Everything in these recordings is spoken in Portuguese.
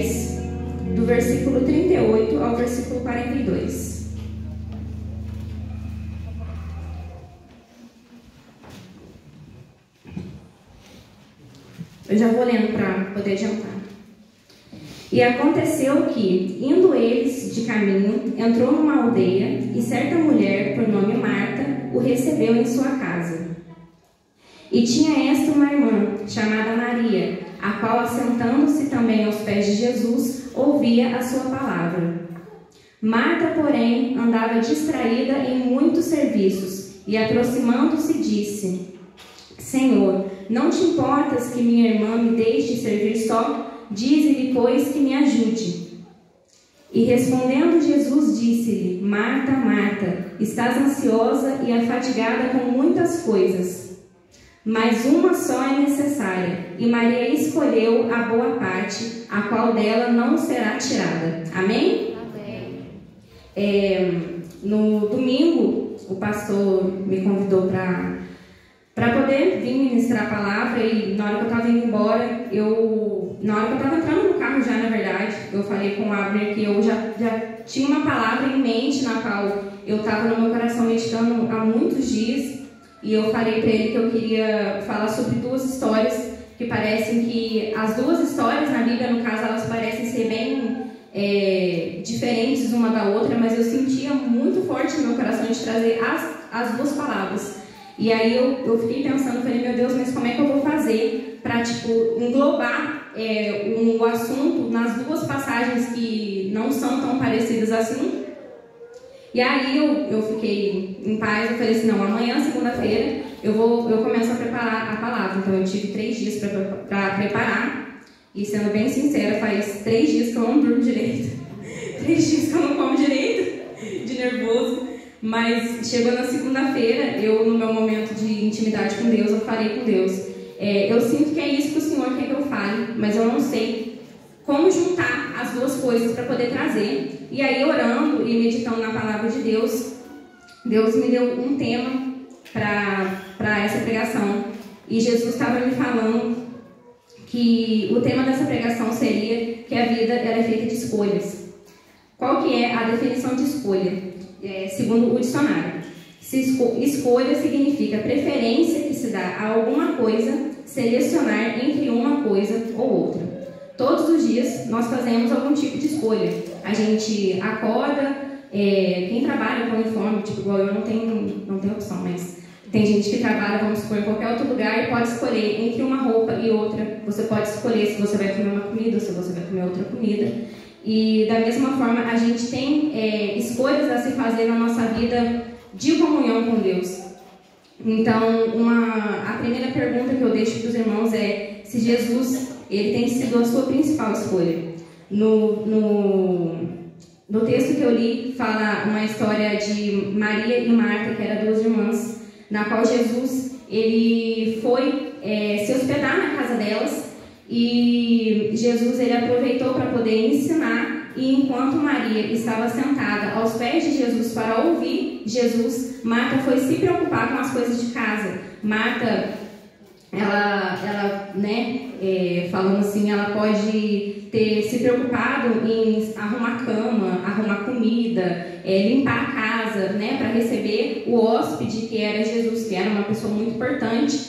10, do versículo 38 ao versículo 42. Eu já vou lendo para poder adiantar. E aconteceu que, indo eles de caminho, entrou numa aldeia, e certa mulher, por nome Marta, o recebeu em sua casa. E tinha esta uma irmã, chamada Maria, a qual, assentando-se também aos pés de Jesus, ouvia a sua palavra. Marta, porém, andava distraída em muitos serviços, e aproximando-se disse: Senhor, não te importas que minha irmã me deixe servir só? Dize-lhe, pois, que me ajude. E respondendo Jesus, disse-lhe: Marta, Marta, estás ansiosa e afadigada com muitas coisas, mas uma só é necessária, e Maria escolheu a boa parte, a qual dela não será tirada. Amém? Amém. No domingo, o pastor me convidou para poder vir ministrar a palavra, e na hora que eu estava indo embora, na hora que eu estava entrando no carro já, na verdade, eu falei com o Abner que eu já tinha uma palavra em mente na qual eu estava no meu coração meditando há muitos dias, e eu falei para ele que eu queria falar sobre duas histórias que parecem que, as duas histórias na Bíblia, no caso, elas parecem ser bem diferentes uma da outra, mas eu sentia muito forte no meu coração de trazer as duas palavras. E aí eu fiquei pensando, falei, meu Deus, mas como é que eu vou fazer para, englobar o assunto nas duas passagens que não são tão parecidas assim? E aí eu fiquei em paz, eu falei assim, não, amanhã, segunda-feira, eu começo a preparar a palavra. Então eu tive 3 dias para preparar, e sendo bem sincera, faz 3 dias que eu não durmo direito, 3 dias que eu não como direito, de nervoso. Mas chegou na segunda-feira, no meu momento de intimidade com Deus, eu falei com Deus, eu sinto que é isso que o Senhor quer que eu fale, mas eu não sei como juntar as duas coisas para poder trazer. E aí, orando e meditando na palavra de Deus, Deus me deu um tema para essa pregação, e Jesus estava me falando que o tema dessa pregação seria que a vida ela é feita de escolhas. Qual que é a definição de escolha? Segundo o dicionário, escolha significa preferência que se dá a alguma coisa, selecionar entre uma coisa ou outra. Todos os dias nós fazemos algum tipo de escolha. A gente acorda, quem trabalha com uniforme, igual eu, não tem opção, mas tem gente que trabalha, vamos supor, em qualquer outro lugar e pode escolher entre uma roupa e outra. Você pode escolher se você vai comer uma comida ou se você vai comer outra comida. E da mesma forma, a gente tem escolhas a se fazer na nossa vida de comunhão com Deus. Então, a primeira pergunta que eu deixo para os irmãos é se Jesus ele tem sido a sua principal escolha. No texto que eu li, fala uma história de Maria e Marta, que eram 2 irmãs, na qual Jesus ele foi se hospedar na casa delas. E Jesus ele aproveitou para poder ensinar, e enquanto Maria estava sentada aos pés de Jesus para ouvir Jesus, Marta foi se preocupar com as coisas de casa. Marta, ela falando assim, ela pode ter se preocupado em arrumar cama, arrumar comida, limpar a casa, para receber o hóspede que era Jesus, que era uma pessoa muito importante,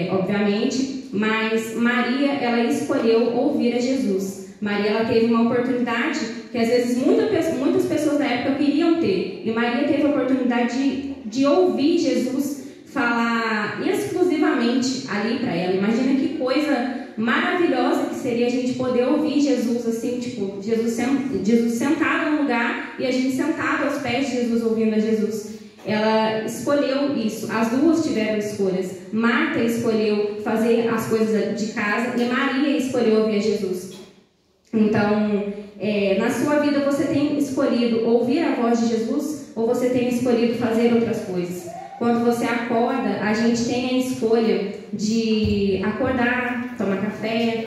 obviamente. Mas Maria, ela escolheu ouvir a Jesus. Maria, ela teve uma oportunidade que às vezes muitas pessoas da época queriam ter. E Maria teve a oportunidade de ouvir Jesus falar exclusivamente ali para ela. Imagina que coisa maravilhosa que seria a gente poder ouvir Jesus assim, Jesus sentado no lugar e a gente sentado aos pés de Jesus ouvindo a Jesus. Ela escolheu isso, as duas tiveram escolhas. Marta escolheu fazer as coisas de casa e Maria escolheu ouvir a Jesus. Então, na sua vida você tem escolhido ouvir a voz de Jesus ou você tem escolhido fazer outras coisas? Quando você acorda, a gente tem a escolha de acordar, tomar café,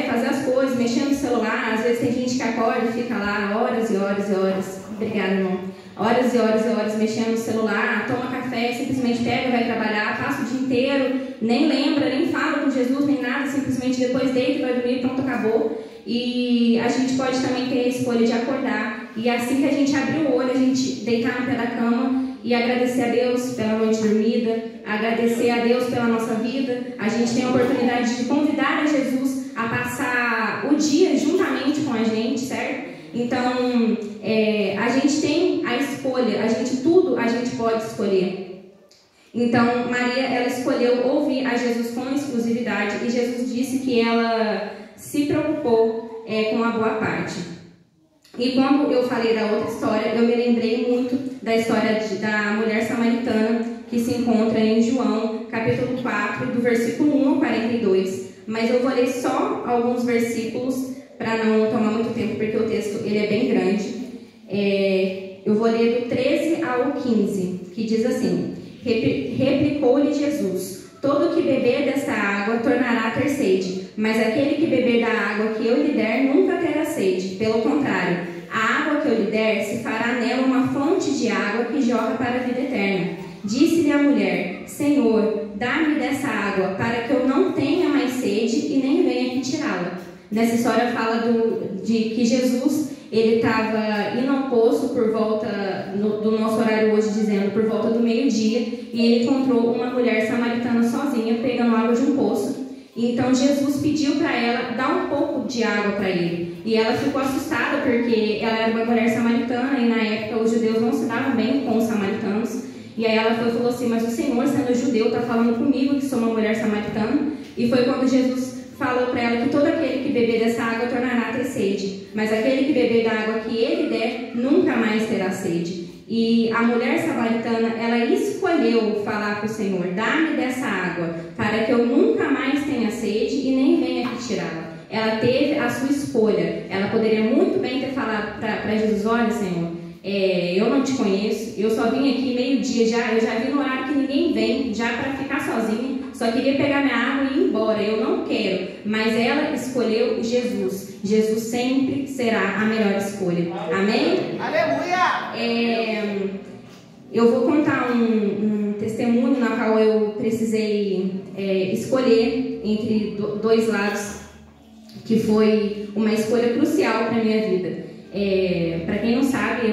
fazer as coisas, mexer no celular. Às vezes tem gente que acorda e fica lá horas e horas e horas. Obrigada, irmão. Horas e horas e horas mexendo no celular, toma café, simplesmente pega, vai trabalhar, passa o dia inteiro, nem lembra, nem fala com Jesus, nem nada, simplesmente depois deita e vai dormir, pronto, acabou. E a gente pode também ter a escolha de acordar e assim que a gente abrir o olho, a gente deitar no pé da cama e agradecer a Deus pela noite dormida, agradecer a Deus pela nossa vida. A gente tem a oportunidade de convidar a Jesus a passar o dia juntamente com a gente, certo? Então, a gente tem a escolha, tudo a gente pode escolher. Então, Maria, ela escolheu ouvir a Jesus com exclusividade e Jesus disse que ela se preocupou com a boa parte. E quando eu falei da outra história, eu me lembrei muito da história da mulher samaritana que se encontra em João, capítulo 4, do versículo 1 ao 42. Mas eu vou ler só alguns versículos para não tomar muito tempo, porque o texto ele é bem grande. Eu vou ler do 13 ao 15, que diz assim: Replicou-lhe Jesus: todo que beber desta água tornará a ter sede, mas aquele que beber da água que eu lhe der nunca terá sede. Pelo contrário, a água que eu lhe der se fará nela uma fonte de água que jorra para a vida eterna. Disse-lhe a mulher: Senhor, dá-me dessa água, para que eu não tenha mais sede e nem venha aqui tirá-la. Nessa história fala de que Jesus ele estava indo ao poço por volta do nosso horário hoje, dizendo por volta do meio-dia, e ele encontrou uma mulher samaritana sozinha pegando água de um poço. Então Jesus pediu para ela dar um pouco de água para ele, e ela ficou assustada porque ela era uma mulher samaritana e na época os judeus não se davam bem com os samaritanos. E aí ela falou assim: mas o Senhor, sendo judeu, está falando comigo que sou uma mulher samaritana? E foi quando Jesus falou para ela que todo aquele que beber dessa água tornará a ter sede, mas aquele que beber da água que ele der nunca mais terá sede. E a mulher samaritana, ela escolheu falar para o Senhor: dá-me dessa água, para que eu nunca mais tenha sede e nem venha aqui tirá-la. Ela teve a sua escolha. Ela poderia muito bem ter falado para Jesus: olha, Senhor, eu não te conheço, eu só vim aqui meio-dia já, eu já vi no horário que ninguém vem, já para ficar sozinha, só queria pegar minha água e ir embora, eu não quero. Mas ela escolheu Jesus. Jesus sempre será a melhor escolha. Amém? Aleluia! Eu vou contar um testemunho na qual eu precisei escolher entre dois lados, que foi uma escolha crucial para a minha vida. Para quem não sabe,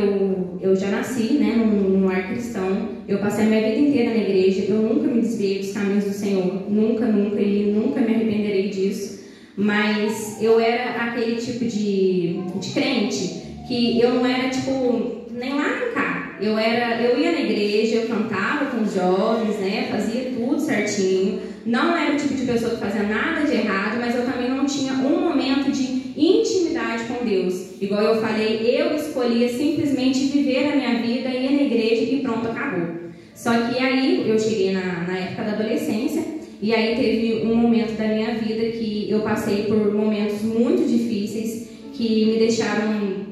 eu já nasci, né, num lar cristão. Eu passei a minha vida inteira na igreja. Eu nunca me desviei dos caminhos do Senhor, nunca, e nunca me arrependerei disso. Mas eu era aquele tipo de crente que eu não era tipo nem lá nem cá. Eu ia na igreja, eu cantava com os jovens, né, fazia tudo certinho. Não era o tipo de pessoa que fazia nada de errado, mas eu também não tinha um momento de intimidade com Deus. Igual eu falei, eu escolhia simplesmente viver a minha vida, ir na igreja e pronto, acabou. Só que aí eu cheguei na época da adolescência, e aí teve um momento da minha vida que eu passei por momentos muito difíceis, que me deixaram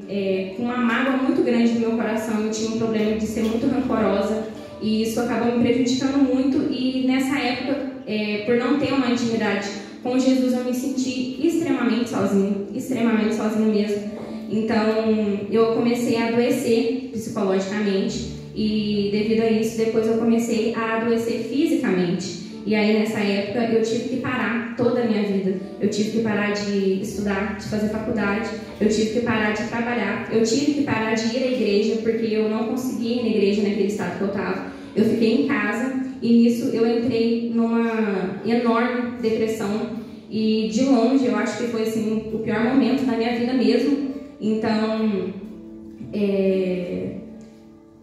com uma mágoa muito grande no meu coração. Eu tinha um problema de ser muito rancorosa, e isso acabou me prejudicando muito. E nessa época, por não ter uma intimidade com Jesus, eu me senti extremamente sozinha mesmo. Então eu comecei a adoecer psicologicamente, e devido a isso depois eu comecei a adoecer fisicamente. E aí nessa época eu tive que parar toda a minha vida. Eu tive que parar de estudar, de fazer faculdade, eu tive que parar de trabalhar, eu tive que parar de ir à igreja, porque eu não conseguia ir na igreja naquele estado que eu estava. Eu fiquei em casa, e nisso eu entrei numa enorme depressão, e de longe eu acho que foi assim, o pior momento da minha vida mesmo. Então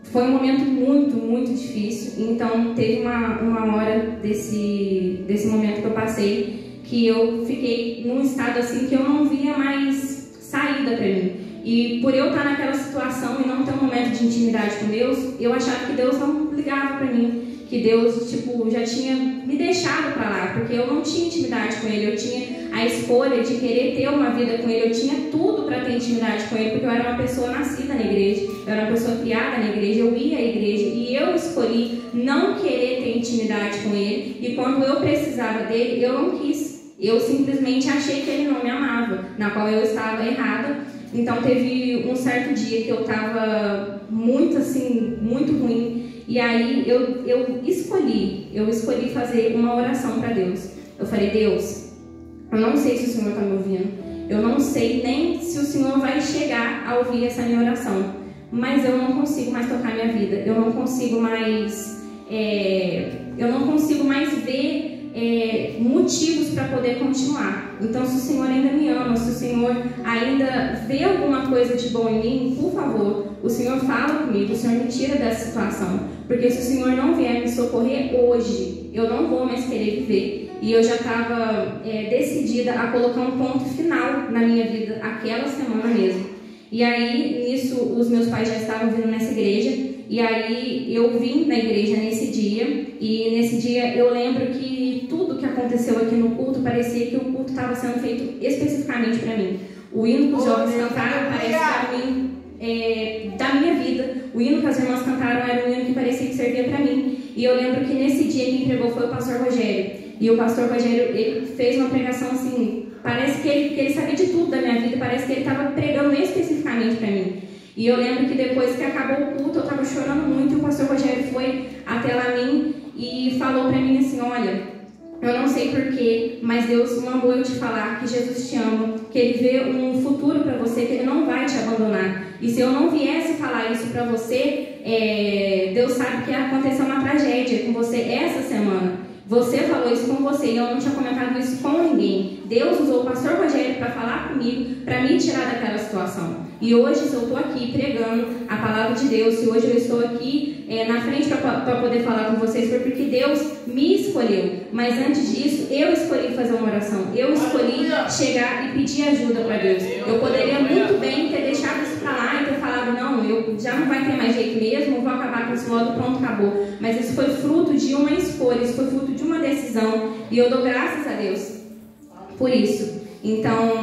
foi um momento muito, muito difícil. Então teve uma hora desse momento que eu passei, que eu fiquei num estado assim que eu não via mais saída para mim. E por eu estar naquela situação e não ter um momento de intimidade com Deus, eu achava que Deus não ligava para mim, que Deus já tinha me deixado para lá, porque eu não tinha intimidade com Ele. Eu tinha a escolha de querer ter uma vida com Ele, eu tinha tudo para ter intimidade com Ele, porque eu era uma pessoa nascida na igreja, eu era uma pessoa criada na igreja, eu ia à igreja, e eu escolhi não querer ter intimidade com Ele. E quando eu precisava dele, eu não quis, eu simplesmente achei que Ele não me amava, na qual eu estava errada. Então teve um certo dia que eu estava muito ruim, E aí eu escolhi fazer uma oração para Deus. Eu falei: Deus, eu não sei se o Senhor está me ouvindo, eu não sei nem se o Senhor vai chegar a ouvir essa minha oração, mas eu não consigo mais tocar minha vida, eu não consigo mais ver motivos para poder continuar. Então, se o Senhor ainda me ama, se o Senhor ainda vê alguma coisa de bom em mim, por favor, o Senhor fala comigo, o Senhor me tira dessa situação, porque se o Senhor não vier me socorrer hoje, eu não vou mais querer viver. E eu já estava decidida a colocar um ponto final na minha vida aquela semana mesmo. E aí, nisso, os meus pais já estavam vindo nessa igreja. E aí, eu vim na igreja nesse dia. E nesse dia, eu lembro que tudo que aconteceu aqui no culto, parecia que o culto estava sendo feito especificamente para mim. O hino que os jovens cantaram parece para mim da minha vida. O hino que as irmãs cantaram era um hino que parecia que servia para mim. E eu lembro que nesse dia quem pregou foi o pastor Rogério. E o pastor Rogério, ele fez uma pregação assim, parece que ele sabia de tudo da minha vida, parece que ele estava pregando especificamente para mim. E eu lembro que depois que acabou o culto, eu estava chorando muito, e o pastor Rogério foi até lá a mim e falou para mim assim: olha, eu não sei porquê, mas Deus mandou eu te falar que Jesus te ama, que Ele vê um futuro para você, que Ele não vai te abandonar. E se eu não viesse falar isso para você, Deus sabe que aconteceu uma tragédia com você essa semana. Você falou isso com você e eu não tinha comentado isso com ninguém. Deus usou o pastor Rogério para falar comigo, para me tirar daquela situação. E hoje, se eu estou aqui pregando a palavra de Deus, se hoje eu estou aqui na frente para poder falar com vocês, foi porque Deus me escolheu. Mas antes disso, eu escolhi fazer uma oração. Eu escolhi chegar e pedir ajuda para Deus. Eu poderia muito bem ter deixado isso para lá e ter falado: não, eu já não vai ter mais jeito mesmo, vou acabar com isso logo, pronto, acabou. Mas isso foi fruto de uma escolha, isso foi fruto de uma decisão. E eu dou graças a Deus por isso. Então,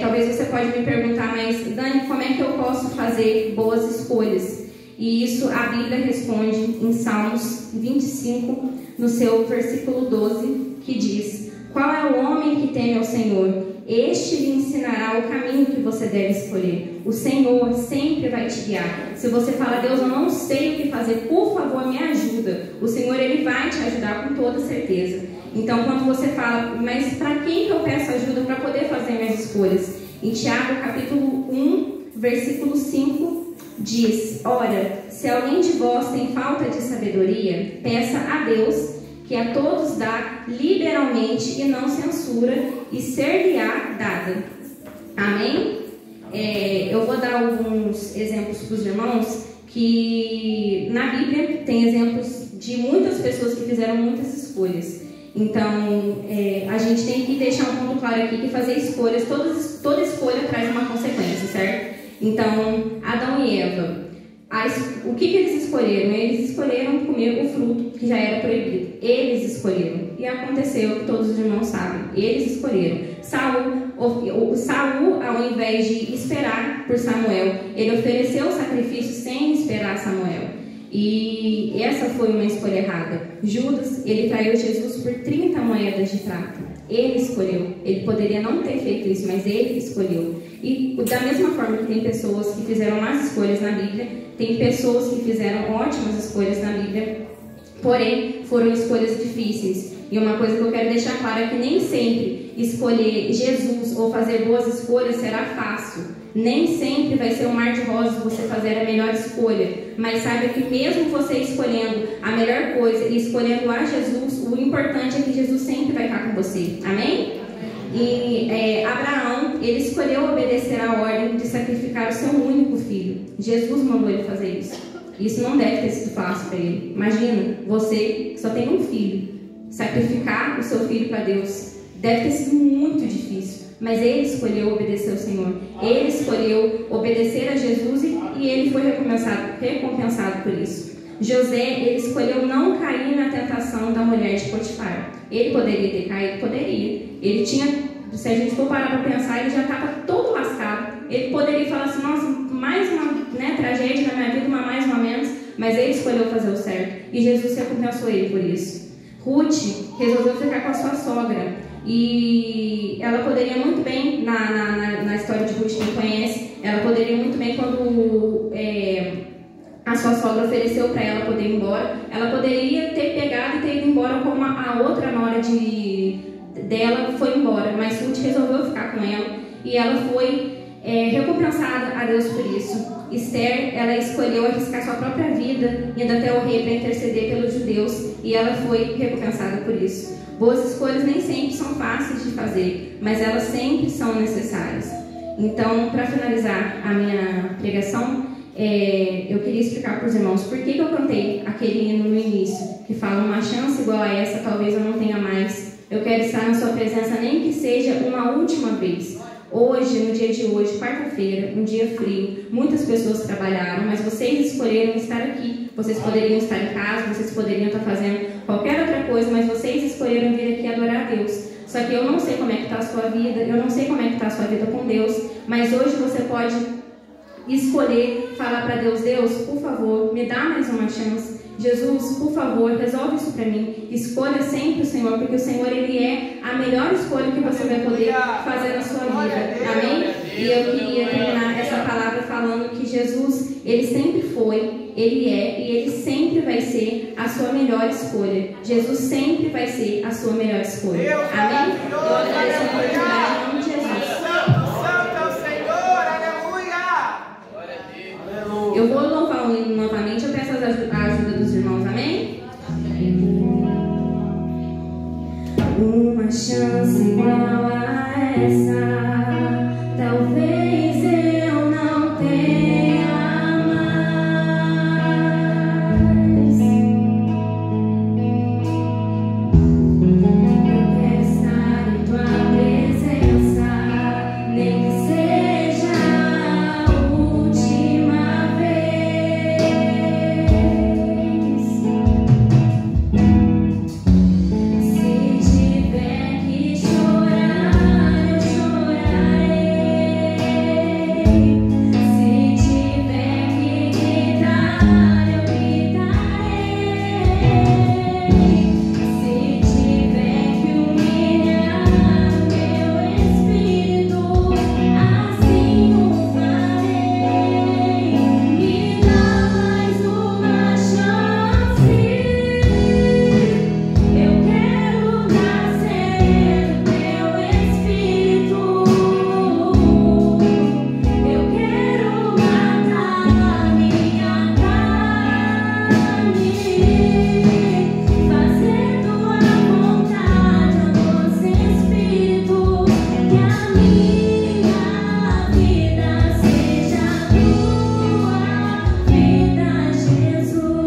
talvez você pode me perguntar: mas Dani, como é que eu posso fazer boas escolhas? E isso a Bíblia responde em Salmos 25, no seu versículo 12, que diz: qual é o homem que teme ao Senhor? Este lhe ensinará o caminho que você deve escolher. O Senhor sempre vai te guiar. Se você fala: Deus, eu não sei o que fazer, por favor, me ajuda, o Senhor, Ele vai te ajudar com toda certeza. Então, quando você fala: mas para quem que eu peço ajuda para poder fazer minhas escolhas? Em Tiago, capítulo 1, versículo 5, diz: ora, se alguém de vós tem falta de sabedoria, peça a Deus, que a todos dá liberalmente e não censura, e ser-lhe-á dada. Amém? Eu vou dar alguns exemplos para os irmãos, que na Bíblia tem exemplos de muitas pessoas que fizeram muitas escolhas. Então, a gente tem que deixar um ponto claro aqui, que fazer escolhas, toda escolha traz uma consequência, certo? Então, Adão e Eva, o que eles escolheram? Eles escolheram comer o fruto que já era proibido. Eles escolheram. E aconteceu o que todos os irmãos sabem. Eles escolheram. Saul, ao invés de esperar por Samuel, ele ofereceu o sacrifício sem esperar Samuel. E essa foi uma escolha errada. Judas, ele traiu Jesus por 30 moedas de prata. Ele escolheu. Ele poderia não ter feito isso, mas ele escolheu. E da mesma forma que tem pessoas que fizeram más escolhas na Bíblia, tem pessoas que fizeram ótimas escolhas na Bíblia, porém foram escolhas difíceis. E uma coisa que eu quero deixar claro é que nem sempre escolher Jesus ou fazer boas escolhas será fácil. Nem sempre vai ser um mar de rosas você fazer a melhor escolha. Mas saiba que mesmo você escolhendo a melhor coisa e escolhendo a Jesus, o importante é que Jesus sempre vai estar com você. Amém? E Abraão, ele escolheu obedecer a ordem de sacrificar o seu único filho. Jesus mandou ele fazer isso. Isso não deve ter sido fácil para ele. Imagina, você que só tem um filho, sacrificar o seu filho para Deus. Deve ter sido muito difícil. Mas ele escolheu obedecer ao Senhor. Ele escolheu obedecer a Jesus e ele foi recompensado por isso. José, ele escolheu não cair na tentação da mulher de Potifar. Ele poderia ter caído? Poderia. Ele tinha, se a gente for parar para pensar, ele já estava todo lascado. Ele poderia falar assim: nossa, mais uma tragédia na minha vida, uma mais, uma menos. Mas ele escolheu fazer o certo. E Jesus recompensou ele por isso. Ruth resolveu ficar com a sua sogra. E ela poderia muito bem, na história de Ruth, quem conhece, ela poderia muito bem, quando a a sua sogra ofereceu para ela poder ir embora, ela poderia ter pegado e ter ido embora como a outra nora dela foi embora, mas Ruth resolveu ficar com ela e ela foi recompensada a Deus por isso. Esther, ela escolheu arriscar sua própria vida, indo até o rei para interceder pelos judeus, e ela foi recompensada por isso. Boas escolhas nem sempre são fáceis de fazer, mas elas sempre são necessárias. Então, para finalizar a minha pregação, eu queria explicar para os irmãos por que eu cantei aquele hino no início, que fala: uma chance igual a essa talvez eu não tenha mais. Eu quero estar na sua presença, nem que seja uma última vez. Hoje, no dia de hoje, quarta-feira, um dia frio, muitas pessoas trabalharam, mas vocês escolheram estar aqui. Vocês poderiam estar em casa, vocês poderiam estar fazendo qualquer outra coisa, mas vocês escolheram vir aqui adorar a Deus. Só que eu não sei como é que está a sua vida, eu não sei como é que está a sua vida com Deus, mas hoje você pode escolher falar para Deus: Deus, por favor, me dá mais uma chance. Jesus, por favor, resolve isso para mim. Escolha sempre o Senhor, porque o Senhor, Ele é a melhor escolha que você vai poder fazer na sua vida. Amém? E eu queria terminar essa palavra falando que Jesus, Ele sempre foi, Ele é e Ele sempre vai ser a sua melhor escolha. Jesus sempre vai ser a sua melhor escolha. Amém? Eu agradeço a oportunidade em nome de Jesus. Santo é o Senhor, aleluia. Eu vou louvar o hino novamente, eu peço a ajuda dos irmãos, amém? Uma chance igual a essa, talvez eu não tenha mais. Eu quero estar em tua presença, nem que seja a última vez. Se tiver que chorar, eu chorarei. Se tiver que gritar, eu gritarei. Se tiver que humilhar o meu espírito, assim o farei. Me dá mais uma chance. Eu quero nascer do teu espírito. Eu quero matar a minha carne, fazer tua vontade, ó doce Espírito. Que a minha vida seja a tua vida, Jesus.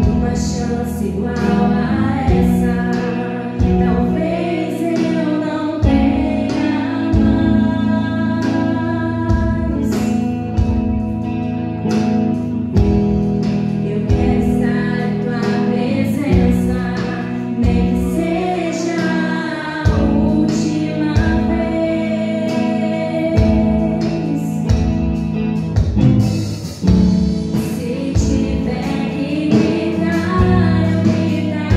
Uma chance igual a essa, talvez eu não tenha mais. Eu quero estar em tua presença, nem que seja a última vez. Se tiver que gritar, eu gritarei.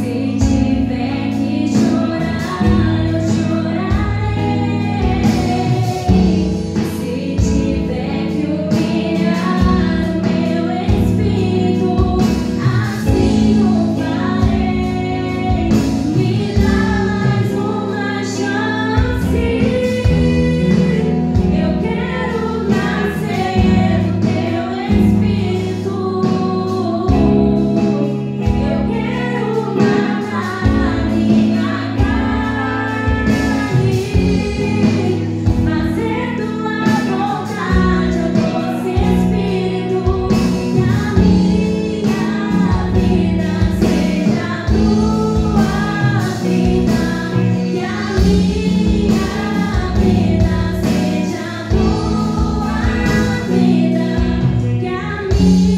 Se tiver que chorar, eu chorarei. Se tiver que humilhar o meu espírito, assim o farei. Me dá mais uma chance. Eu quero nascer do teu espírito. Eu quero matar a minha carne, fazer tua vontade, ó doce Espírito. Que a minha vida seja a tua vida. Que a minha vida seja a tua vida. Que a minha